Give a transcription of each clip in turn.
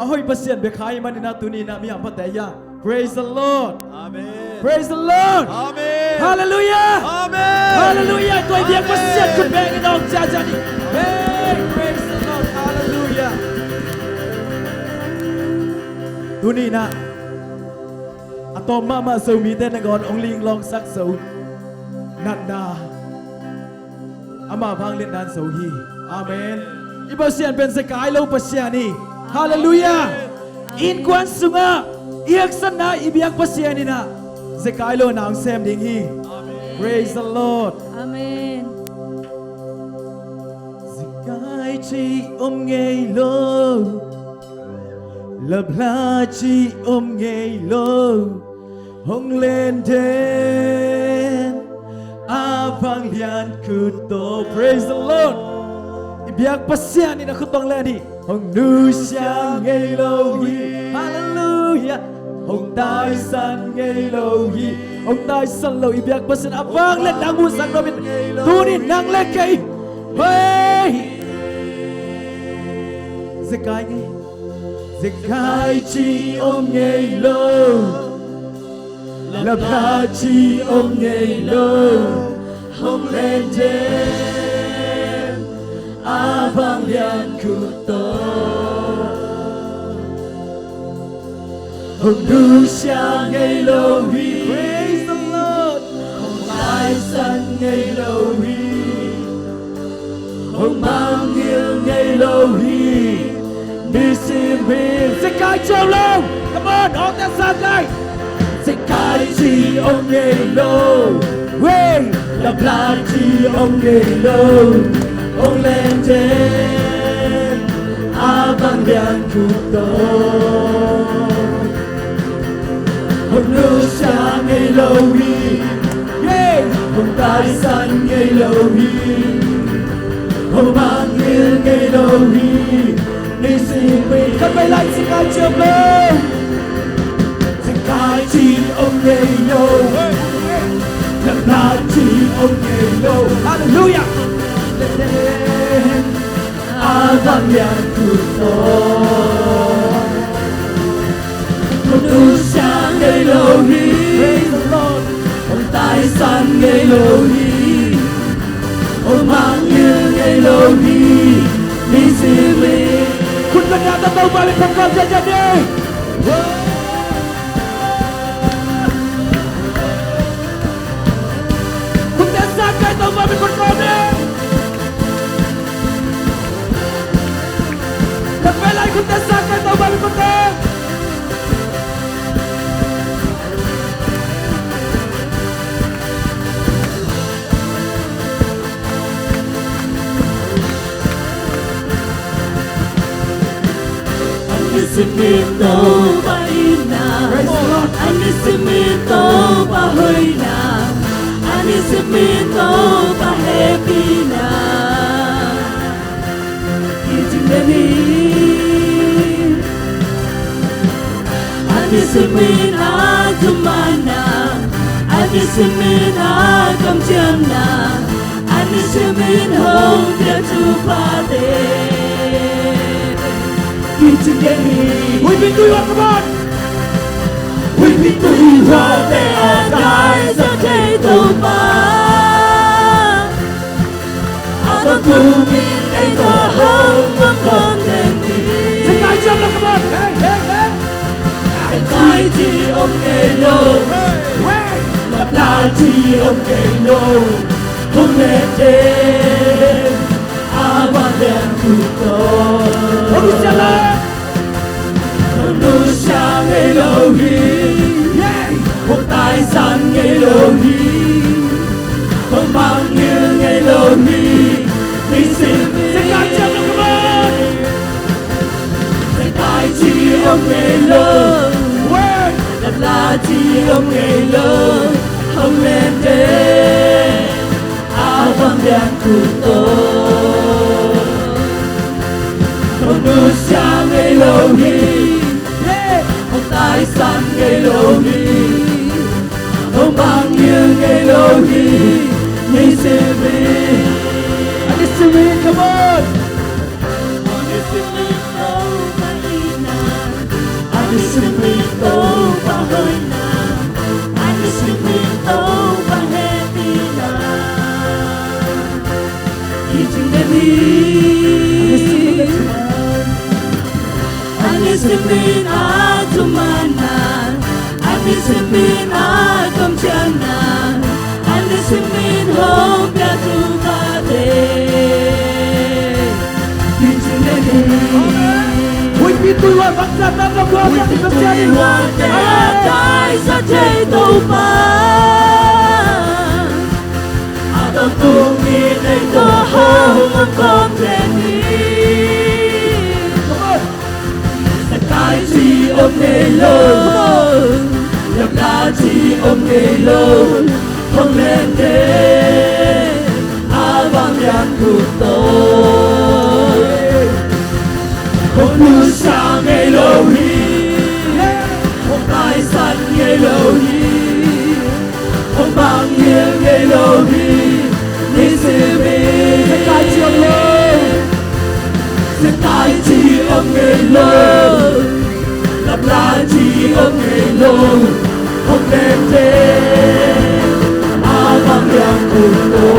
ahoy pasien bekhai manina tunina mi am pataya. Praise the Lord. Amen. Praise the Lord. Amen. Hallelujah. Amen. Hallelujah. Tôi biếng pasien kun beng dong cha cha ni. Hey, praise the Lord. Hallelujah. Tunina. Atom mama so mi ten ngon ong ling long sak so. Nanda. Ama bang len dan so hi. Amen. Ipasien ben sekai lo pasien ni. Hallelujah. In kwan sunga. Iyak sana ibiyak pasien ni na. Sekai lo nang sem ding hi. Praise the Lord. Amen. Sekai chi ngay lo. Lập la chi ngay lo. Hong lên đến vang lian kuto. Praise the Lord. Ibiyak pasien ni na kutong lên đi. Hong nu siang ngay lo hi. Hallelujah. Hong tai san ngay lo hi. Hong tai san lo ibiyak pasien vang lên nang mu sang robin. Tu ni nang le kai. Hey. Zekai ngay. Zekai chi ngay lo. Lập la chi ngay lo. Hong lên đến vang lian kuto. Hong nu siang ngay lo hi. Praise the Lord. Hong tai san ngay lo hi. Hong mang yêu ngay lo hi. Missing me. Zekai treo lâu. Come on, all that sound like. Zekai chi ngay lo. Hey, lập la chi ngay lo. Ông lên trên vang lian kuto. Hong nu siang ngay lo hi. Yeah, hong tai san ngay lo hi. Hong mang yêu ngay lo hi. Missing me. Cất bay lại Zekai treo lâu. Zekai chi ngay lo. Lập la chi ngay lo. Hallelujah. Vang lian kuto. Hong nu siang ngay lo hi. Praise the Lord. Hong tai san ngay lo hi. Hong mang yêu ngay lo hi. Missing me. Kun berkata tahu balik pekerja jadi. Kun tesakai tahu balik pekerja. Terpelai kun tesakai tahu balik pekerja. Anisimito pa ina, anisimito pa hoina, anisimito pa happy na. Itingani, anisimina kumana, anisimina kamjana, anisimin hong dia tupade. We've been doing what, come on. We've been doing what they are guys that they don't buy. I don't do me, they go home and condemn me. Zekai treo lâu, come on. Hey, hey, hey. Zekai chi ngay lo. Hey. Lập la chi ngay lo. Hong lên đến vang lian kuto. Hong nu siang lo. Hong nu siang ngay lo hi. Yeah. Hong tai san ngay lo hi. Hong mang yêu ngay lo hi. Missing me. Zekai treo lâu, come on. Zekai chi ngay lo. Hey. Lập la chi ngay lo. Hong lên đến vang lian kuto. Hong nu siang ngay lo hi. Yeah. Hong tai san ngay lo hi. Hong mang yêu ngay lo hi. Missing me. Anisimito, come on. Anisimito pa ina. Espíritu Bahena, An Espíritu Bahetina, Ijinami, An Espíritu Atumana, An Espíritu Atumchana, An Espíritu Hopyatubate, Ijinami. Huy biết tôi hoa vắng ra ta không lo ra thì không cha đi hoa Tay sa thế đâu ba Ado tu mi đây to hông con lên đi Sa tay chi ôm nghề lô Lập la chi ôm nghề lô Không lên thế A vang nhàn cuộc tôi Không nu sa ngày lâu hi Không tai sanh ngày lâu hi Không bang nghiêng ngày lâu hi Ni sư mi Sẽ tai chi ông lô Sẽ tai chi ông ngày lâu Lặp la chi ông ngày lâu Không đem thế A vang nhang cùng tôi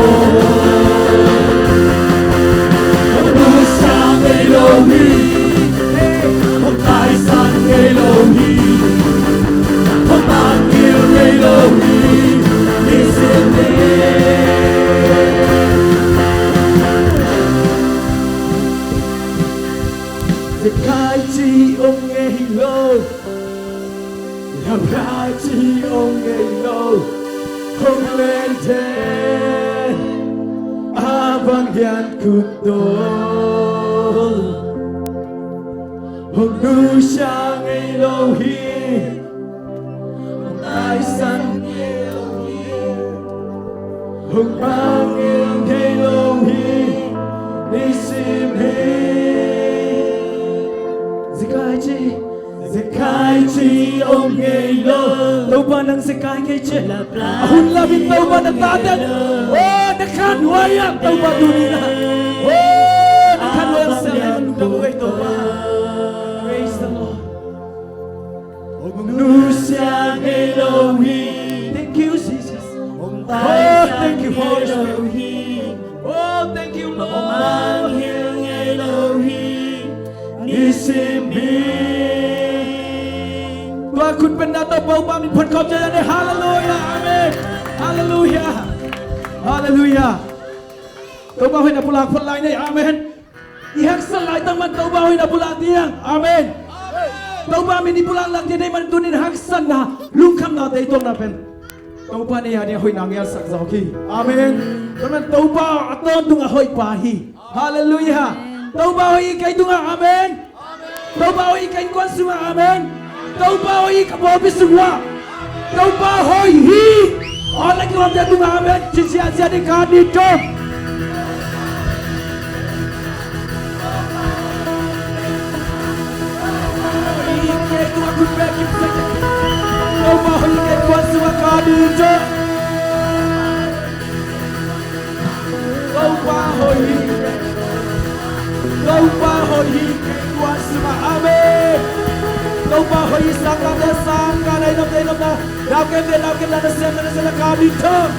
Không nu sa ngày lâu hi Không tài sản ngày lâu hi Không mang yêu ngày lâu hi Đi xin đi Dịch khai chi ông nghe lô Làm ra chi ông nghe lô Không lên thế A vang yan kutol Hồng nu sa ngày lâu hi Hồng tai sanh ngày lâu hi Hồng mang yêu ngày lâu hi Đi xin hi Zekai chi ông ngày lâu Tâu ba nang zekai ngày chi Ahun labin tâu ba nang tatat Oh nakhan wayang tâu ba dunina Oh nakhan wayang sa ngayon Nung way tâu ba Praise the Lord. Nu sa ngày lâu hi. Thank you, Jesus. Oh, thank you, Holy Spirit. Oh, thank you, Lord. Mang hiu ngày lâu hi Nisimbi. ตัวคุณเป็นดาวตกเบาบางมีผลขอบใจในฮาเลลูยาอาเมนฮาเลลูยาฮาเลลูยาตัวเบาให้นับพลังพลังในอาเมนอีหักสลายตั้งมันตัวเบาให้นับพลังเตียงอาเมนตัวเบาไม่ได้พลังหลังที่ได้มันตัวนี้หักสันนะลุงคำนาเตยตรงนั้นเป็นตัวเบาเนี่ยเนี่ยหอยนางเงี้ยสักสาวขี้อาเมนตัวมันตัวเบาต้นตุงหอยปาฮีฮาเลลูยาตัวเบาให้ไกลตุงอาเมนตัวเบาให้ไกลกวนสุมาอาเมนTau ba hoi kabobi semua. Tau ba hoi hi. Oleh kita dia tunggu amen. Cia-cia di kadi jom. Ike tu aku bagi saja. Tau ba hoi ke kuat semua kadi jom. Tau ba hoi. Tau ba hoi ke kuat semua amen. Tau ba hoi sangka desang kada inap na đào kem là xem là cao đi thơm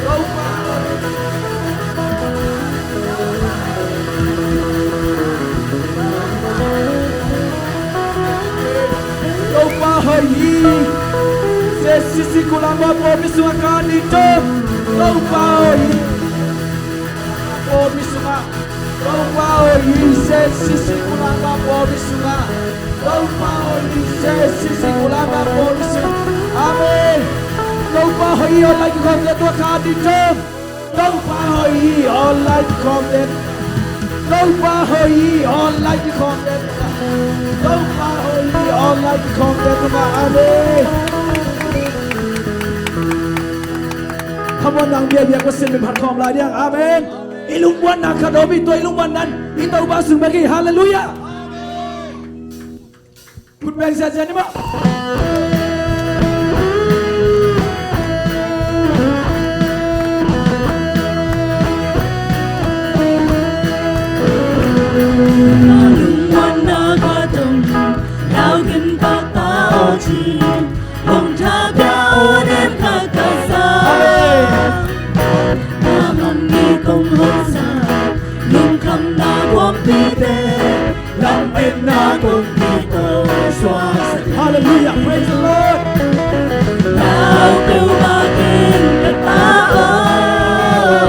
Tau ba hoi Tau ba hoi zcccolumbus po misua ka đi thơm Tau ba hoi po misua Tau ba hoi zcccolumbus po misua Tau ba hoi zcccolumbus po misua Amen. Tau ba hoi online content tua ka đi thơm Tau ba hoi online content Tau ba hoi online content Tau ba hoi online content mà amen. Come on nang bia bia ko sin mi phat khom lai diang amen. Ilung buan na khadobi to ilung buan nan i tau ba sung bagi hallelujah. Put back saja ni ma. Mana kadung, lau kin pak chi hồng cha béo đêm khắc cả xa na mong đi công hơn xa lung khăm na quam ti te làm em na công ti cô xoa Hallelujah, praise the Lord. nào kêu ba kinh đất ta ơi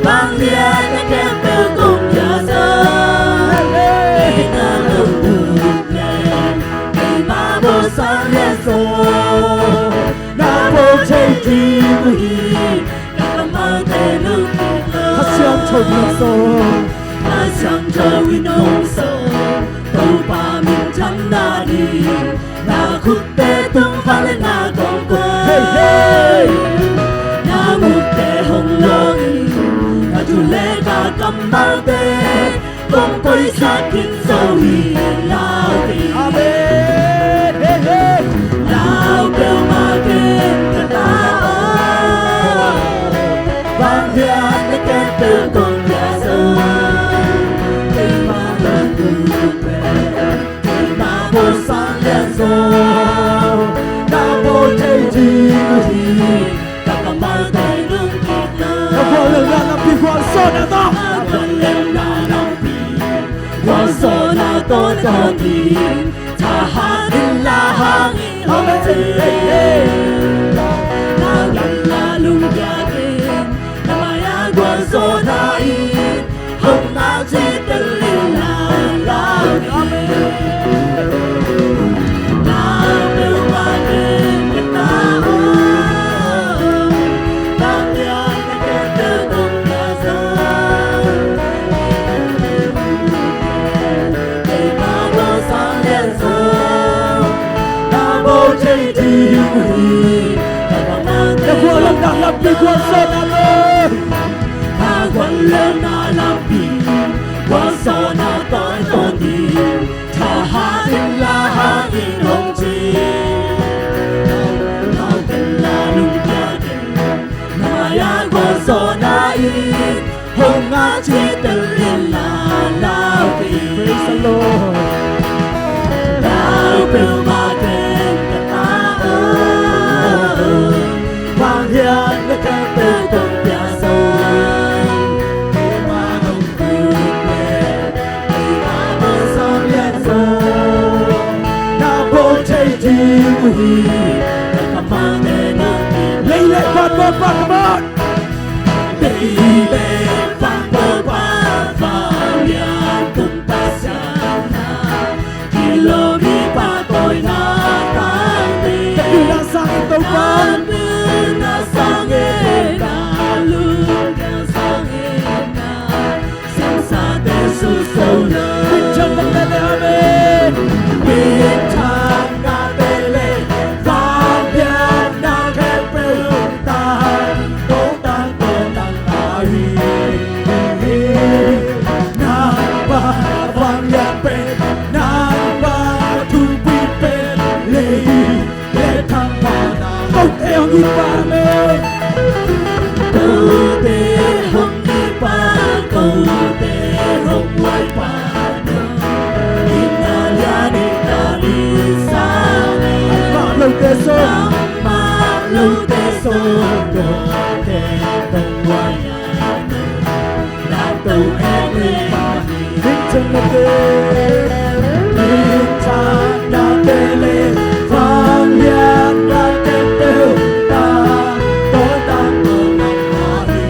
vang liên những kêu kêu cùng nhà dân để ta đồng bùn lên để ba bố sáng lên rồi na bố chơi chi mùi đã cầm mơ thế nước Hát siang cho mình so. ta chẳng chờ vì nông sâu tàu ba mình chẳng đã đi na khúc tê tung vang lên na con quê Hey, hey. na một tê hồng lông na chủ lễ cả cầm bao tê con quay sát kinh sâu hi lao đi Amen. Hey, hey. lao kêu mà kinh cả ta ơi vang hiền để kêu từ con nhà sơn để mà lên từ về để mà vô sáng lên rồi đã vô chơi chi gì đã cầm bao tay nước kịp lời Nó vô lượng là làm việc hoàn son à to. vẫn lên là lòng vì quan số là tốt hơn thì ta hát in là hàng in hồng gì na gần là lung gia đình na maya quan số na in hồng na chỉ tên liên là na kêu ba kinh cái ta ơi vang liên những kêu kêu cùng nhà dân để ba bố sáng lên rồi na bố chơi chi mùi ta cầm mơ Nó vô lượng là làm việc hoàn son à to. ta quấn lên na làm gì quan số na tối con đi ta hát in là hát in hồng chi nào tên là lung gia đình na maya quan số na in hồng ngã chỉ tên liên là lao đi Praise the Lord. lao kêu mà tên cả ta ơi vang hiền để kêu từ cùng nhà sông để mà đồng cười về để mà bố sáng lên rồi đã bố chơi chi mùi đã cầm mang tên nước kịp Lấy lệ con một phần một. đi về vang bố qua vào nhà cùng ta sang na kilo đi ba tôi na tan đi Vì đã sang em tông con. tan đi na sang em na luôn na sang em na sang sa te su sâu lơ Mình chân tâm tên amen. biết thang na tê lê vang nhà na kêu bêu ta tố tăng ta hi Na ba vang ya pe. Na ba tu pi pe. Lê thăng ba na. Công theo như ba mê. câu tê hồng đi ba câu tê hồng quay ba đi na ya đi xa Ba lâu tê sô. ma lâu tê sô đồ tê tông quay đã tàu em lên Mình chân một tê. Mình chân na tê lê. Vang ya na tê bêu ta. Tố tăng ta hi.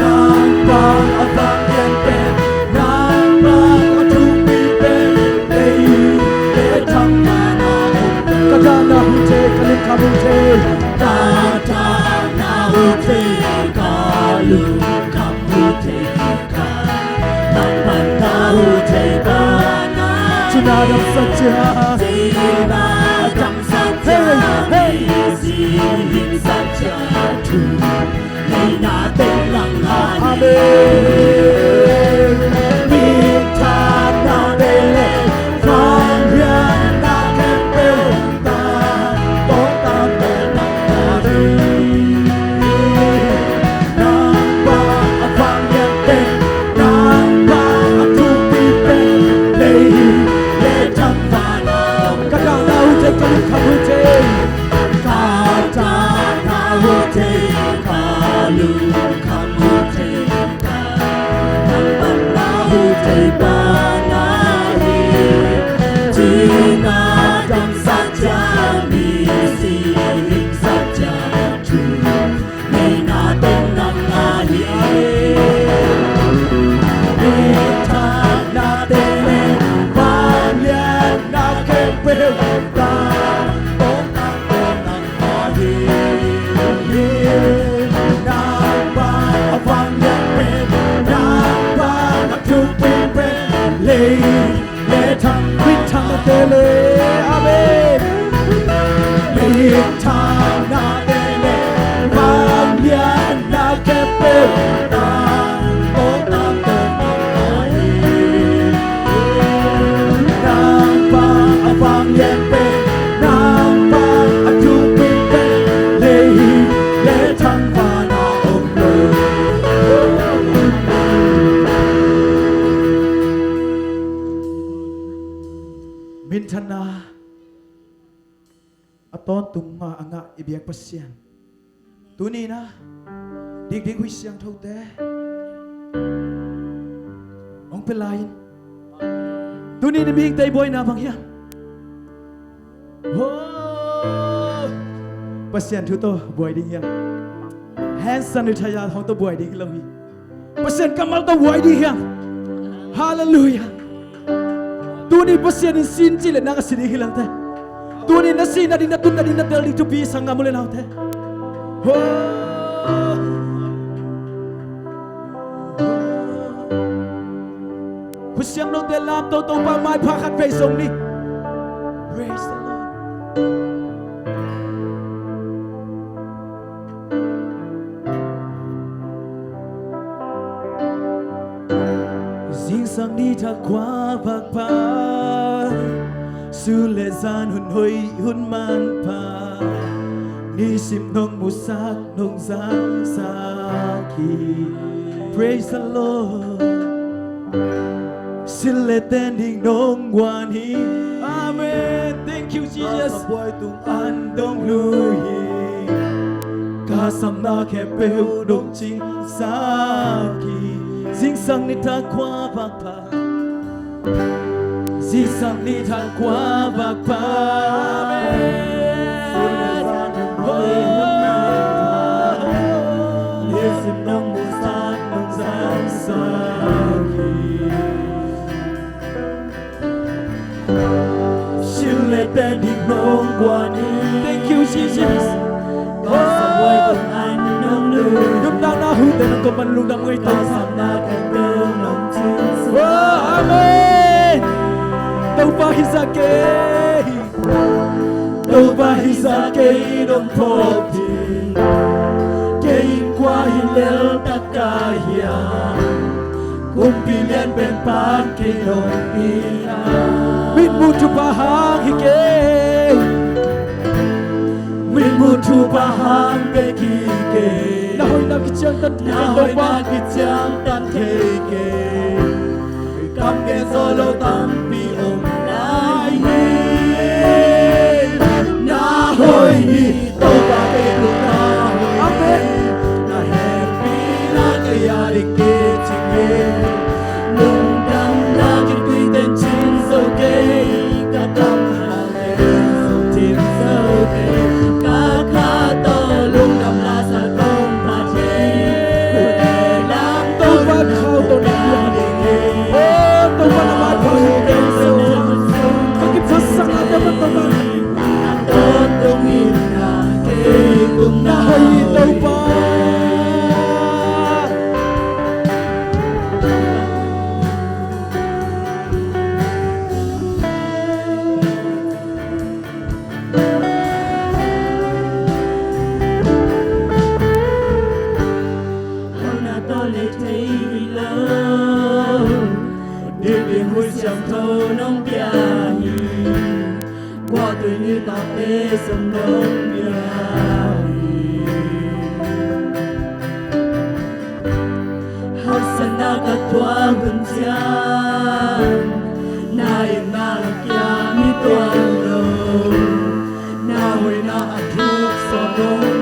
Nang ba vang ya pe. Nang ba tu pi pe. Lê thăng ba na. Katana hute kalim kamute. ta ta na u te ka lu kam u te ka nang ban ta u te ba na Chinadam satya. di ba tam sa cha di him sa cha tu nei na tên lăng hai Amen. Mình ta na tê lê. Vang ya na khen bêu ta. Tố tăng ta hi. Nang ba vang ya pe. Nang ba tu pi pe. Lê thăng ba na. min thana aton tunga anga ibiak pasian tuni na dik dik hui siang thau te ong pelain tuni na bing tay boy na bang hiam pasian thu to boy ding hiam hansan ni thaya hong to boy ding lami pasian kamal to boy ding hiam hallelujah tuni pasian in sin chi le na ka sidi hilang te tuni na sin na din na tun na din na del to be sanga mule na te pasian no de lam to pa mai pha khat pe song ni praise the Lord sang đi ta qua bạc pa su lệ gian hun hoi hun man pa ni sim nong musak nong giang sa ki praise the Lord xin lệ tên đình nong quan hi amen thank you Jesus boy tung an dong lui ca sam na khe peu dong ching sa ki Dinh sang ni ta qua bạc pa Dinh sang ni ta qua bạc pa Sim nong mu sát nong giang sa ki Xin lệ tên đình nong quan hi Thank you Jesus Ca sam boy tung an dong lui Lúc nào na hữu tên nó có bắn lung đam người ta sam na amen Taupa hisake Taupa hisake Nong poti Kein kwa hilel takaya Kumpilian ben pan Kei nong ina Min mutu pahang hike Min mutu pahang bekike Nahoy na kichang tan Nahoy na kichang tan keke Kam ke solo tampi om lai hi Na hoi hi to ba ke lu na amen Na happy na ke ya dik ke ching lung dam na ke tui ten chin so ke ka tam na le so tin so ke ka kha to lung dam la sa kong pa che ku de lam to ba khao to na Chẳng thâu nông bia hi qua tuổi như ta tê sông nông bia hi học sinh na cắt toa gần chán na yên na là kia mi toan đầu na hồi na ăn thuốc so nông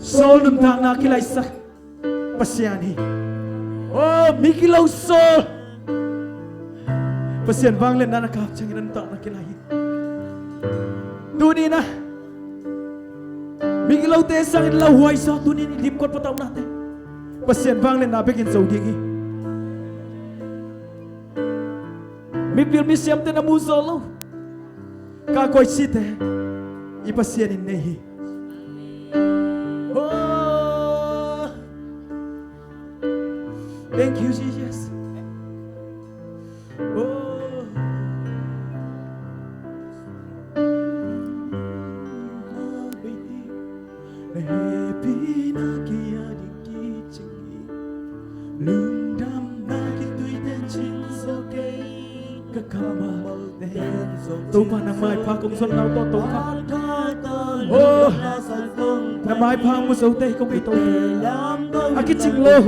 Soul nung thang na kilay sa pasyani. Oh, mikilaw soul. Pasyan bang len na nakap changin na na kilay. Duni na. Mikilaw te sang ilaw huay sa duni ni dip kot pataw natin. Pasyan bang len na begin sa udingi. Mipil misyam te na musolo. Kakoy site. Ipasyan in nehi. Thank you, Jesus. Oh, happy na kaya di kichingi, lundam na kito'y dancing so kay kakama tu pa na mai pa kung son nào to tu pa oh na mai pa mo so te kung ito akiching lo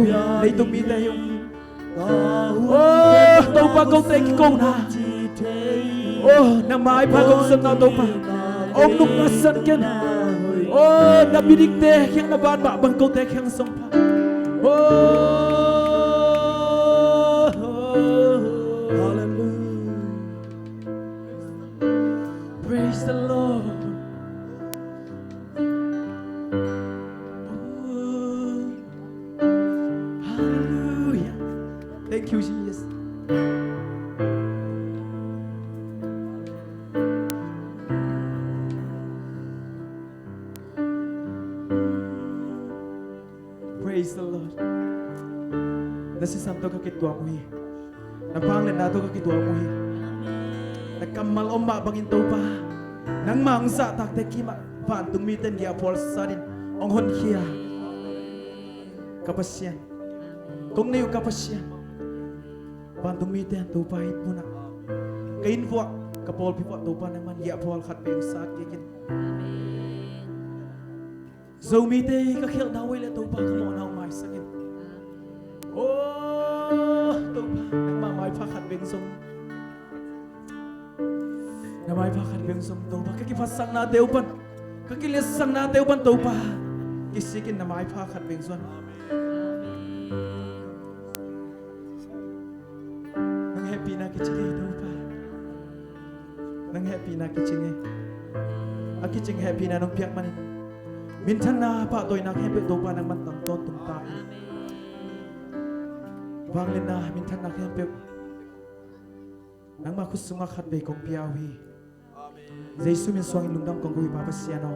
lấy tung mi te yung oh tu pa kung te ki kung na oh na mai pa kung son nào tu pa ông nung na san ken oh na bidik te kyang na ban ba bang kung te kyang song pa oh praise the Lord. Oh, hallelujah. Thank you, Jesus. Praise the Lord. Nasi santo ka kitwa mo napang len nato ka kitua mo hi nakamal omba bangin to pa nang mangsa tak te kima pan tung miten dia pol sadin ong hon kia kapasyan kung niyo kapasyan pan tung miten to pa hit muna kain fuak kapol pipo to pa naman dia pol khat beng sat gikin zo mite ka khel dawai le to pa kamo naw mai sakin oh to pa nang ma mai pha khat beng song na mai pha khat beng song to pa ka ki phasang na teupan ka ki les sang na teupan to pa kisikin na mai pha khat beng son nang happy na kichige to pa nang happy na kichige akiching happy na nong piak manin min than na pa toy na happy to pa nang man tang ton tum ta wang len na min than na happy nang ma khusunga khat be kong piawi Jesu min suang lungdam kong gui papa siano